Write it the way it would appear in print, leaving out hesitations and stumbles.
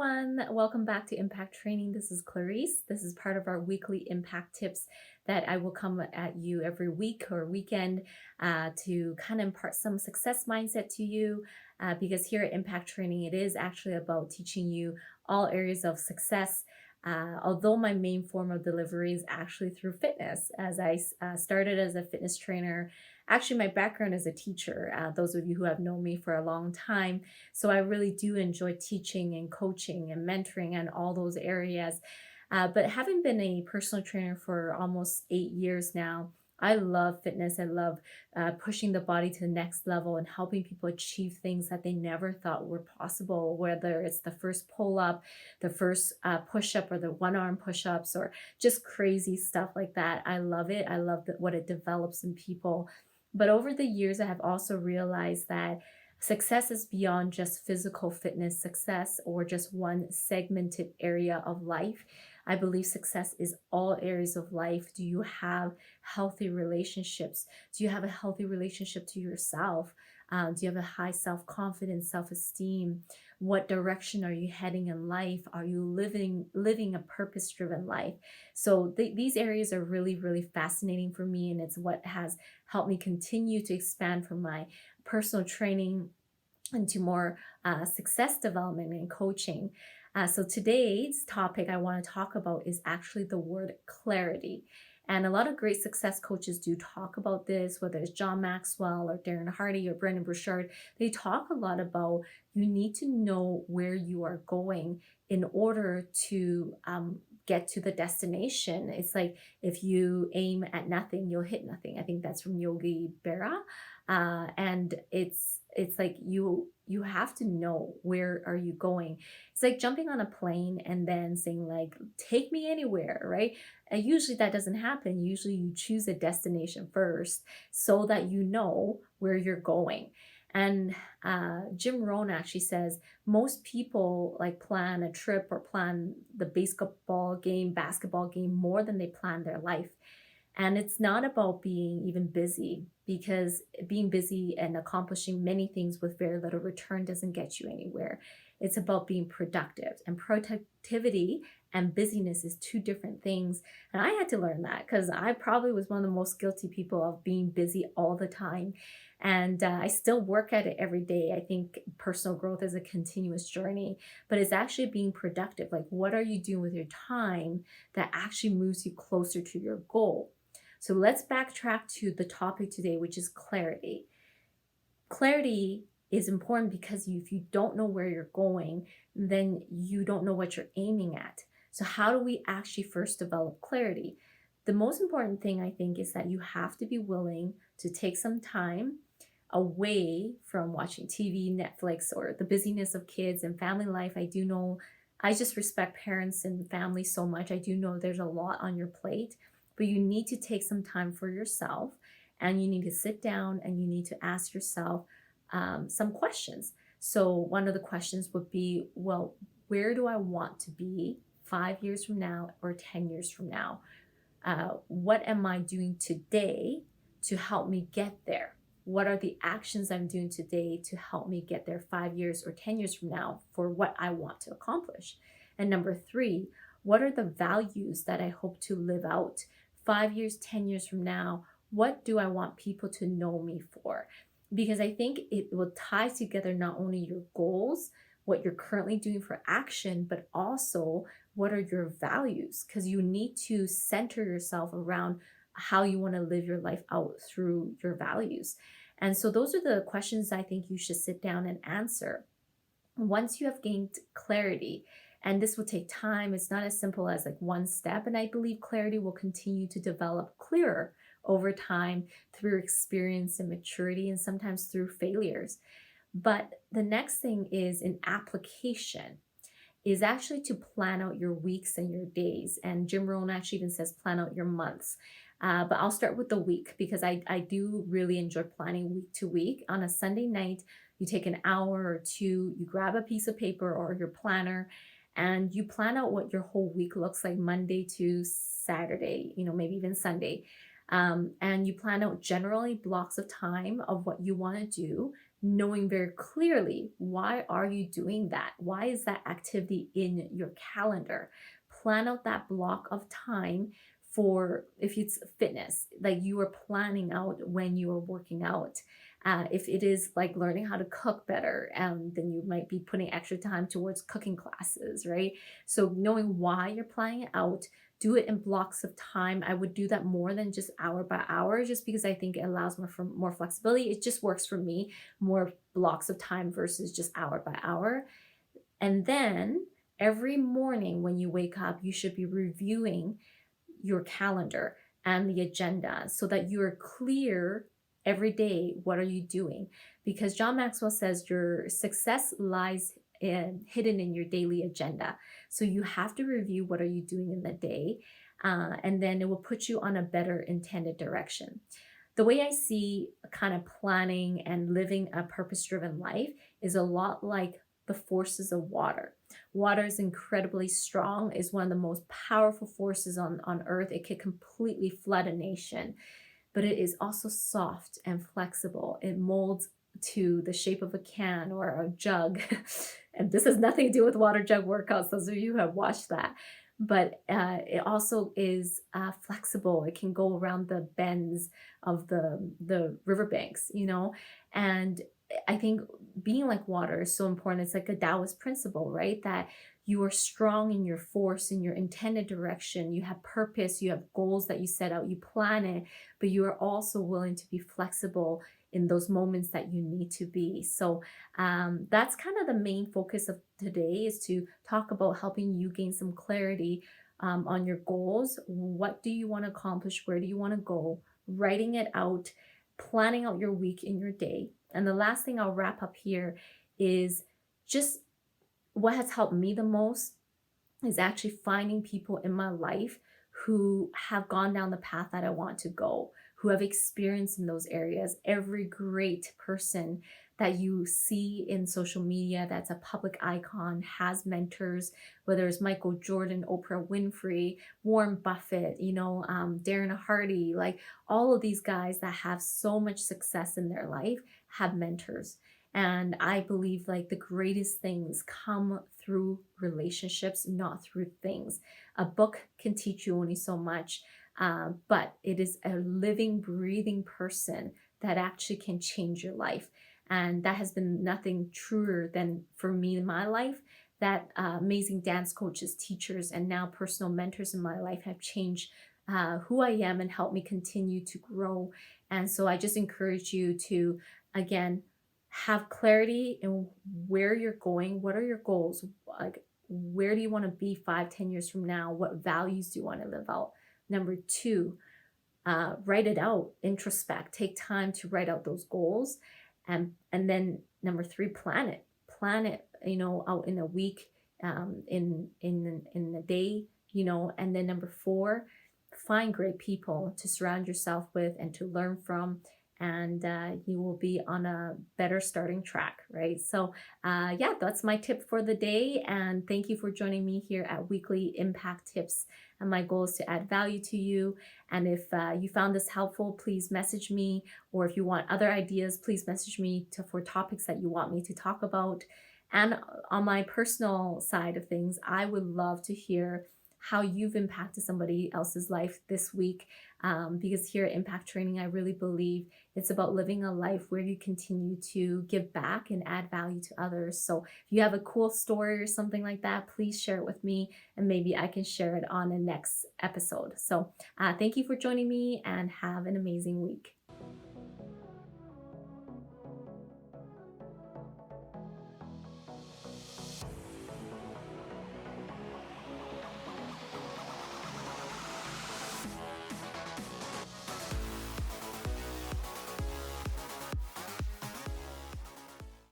everyone. Welcome back to Impact Training. This is Clarice. This is part of our weekly impact tips that I will come at you every week or weekend to kind of impart some success mindset to you. Because here at Impact Training, it is actually about teaching you all areas of success. Although my main form of delivery is actually through fitness, as I started as a fitness trainer. Actually, my background is a teacher. Those of you who have known me for a long time, so I really do enjoy teaching and coaching and mentoring and all those areas. But having been a personal trainer for almost 8 years now, I love fitness. I love pushing the body to the next level and helping people achieve things that they never thought were possible, whether it's the first pull up, the first push up, or the one arm push ups, or just crazy stuff like that. I love it. I love what it develops in people. But over the years, I have also realized that success is beyond just physical fitness success or just one segmented area of life. I believe success is all areas of life. Do you have healthy relationships? Do you have a healthy relationship to yourself? Do you have a high self confidence, self esteem? What direction are you heading in life? Are you living a purpose driven life? So these areas are really fascinating for me, and it's what has helped me continue to expand from my personal training into more success development and coaching. So today's topic I want to talk about is actually the word clarity. And a lot of great success coaches do talk about this, whether it's John Maxwell or Darren Hardy or Brendon Burchard. They talk a lot about you need to know where you are going in order to get to the destination. It's like if you aim at nothing, you'll hit nothing. I think that's from Yogi Berra. And it's like you have to know where are you going. It's like jumping on a plane and then saying like, take me anywhere, right? And usually that doesn't happen. Usually you choose a destination first so that you know where you're going. And Jim Rohn actually says most people like plan a trip or plan the basketball game more than they plan their life. And it's not about being even busy, because being busy and accomplishing many things with very little return doesn't get you anywhere. It's about being productive, and productivity and busyness is two different things. And I had to learn that because I probably was one of the most guilty people of being busy all the time. And I still work at it every day. I think personal growth is a continuous journey, but it's actually being productive. Like, what are you doing with your time that actually moves you closer to your goal? So let's backtrack to the topic today, which is clarity. Clarity is important because if you don't know where you're going, then you don't know what you're aiming at. So how do we actually first develop clarity? The most important thing I think is that you have to be willing to take some time away from watching TV, Netflix, or the busyness of kids and family life. I do know, I just respect parents and family so much. I do know there's a lot on your plate, but you need to take some time for yourself, and you need to sit down and you need to ask yourself some questions. So one of the questions would be, well, where do I want to be 5 years from now or 10 years from now? What am I doing today to help me get there? What are the actions I'm doing today to help me get there 5 years or 10 years from now for what I want to accomplish? And number three, what are the values that I hope to live out 5 years, 10 years from now? What do I want people to know me for? Because I think it will tie together not only your goals, what you're currently doing for action, but also what are your values? Because you need to center yourself around how you want to live your life out through your values. And so those are the questions I think you should sit down and answer. Once you have gained clarity, and this will take time, it's not as simple as like one step. And I believe clarity will continue to develop clearer over time through experience and maturity, and sometimes through failures. But the next thing is an application, is actually to plan out your weeks and your days. And Jim Rohn actually even says plan out your months. But I'll start with the week because I do really enjoy planning week to week. On a Sunday night, you take an hour or two, you grab a piece of paper or your planner, and you plan out what your whole week looks like, Monday to Saturday, maybe even Sunday. And you plan out generally blocks of time of what you want to do knowing very clearly, why are you doing that? Why is that activity in your calendar? Plan out that block of time for, if it's fitness, like you are planning out when you are working out. If it is like learning how to cook better, then you might be putting extra time towards cooking classes, right? So knowing why you're planning it out, do it in blocks of time. I would do that more than just hour by hour, just because I think it allows more flexibility. It just works for me, more blocks of time versus just hour by hour. And then every morning when you wake up, you should be reviewing your calendar and the agenda so that you're clear every day. What are you doing? Because John Maxwell says your success lies hidden in your daily agenda. So you have to review what are you doing in the day, and then it will put you on a better intended direction. The way I see kind of planning and living a purpose driven life is a lot like the forces of water. Water is incredibly strong, is one of the most powerful forces on earth. It can completely flood a nation, but it is also soft and flexible. It molds to the shape of a can or a jug. And this has nothing to do with water jug workouts, those of you who have watched that. But it also is flexible. It can go around the bends of the riverbanks, and I think being like water is so important. It's like a Taoist principle, right? That you are strong in your force, in your intended direction. You have purpose, you have goals that you set out, you plan it, but you are also willing to be flexible in those moments that you need to be. So that's kind of the main focus of today, is to talk about helping you gain some clarity on your goals. What do you want to accomplish? Where do you want to go? Writing it out, planning out your week in your day. And the last thing I'll wrap up here is just what has helped me the most is actually finding people in my life who have gone down the path that I want to go, who have experience in those areas. Every great person that you see in social media that's a public icon has mentors, whether it's Michael Jordan, Oprah Winfrey, Warren Buffett, Darren Hardy, like all of these guys that have so much success in their life have mentors. And I believe like the greatest things come through relationships, not through things. A book can teach you only so much, but it is a living, breathing person that actually can change your life. And that has been nothing truer than for me in my life, that amazing dance coaches, teachers, and now personal mentors in my life have changed who I am and helped me continue to grow. And so I just encourage you to, again, have clarity in where you're going. What are your goals? Like, where do you want to be 5-10 years from now? What values do you want to live out? Number two, write it out, introspect, take time to write out those goals. And then number three, plan it, out in a week, in a day, and then number four, find great people to surround yourself with and to learn from, and you will be on a better starting track, right? So yeah, that's my tip for the day. And thank you for joining me here at Weekly Impact Tips. And my goal is to add value to you. And if you found this helpful, please message me. Or if you want other ideas, please message me for topics that you want me to talk about. And on my personal side of things, I would love to hear how you've impacted somebody else's life this week. Because here at Impact Training, I really believe it's about living a life where you continue to give back and add value to others. So if you have a cool story or something like that, please share it with me, and maybe I can share it on the next episode. So thank you for joining me, and have an amazing week.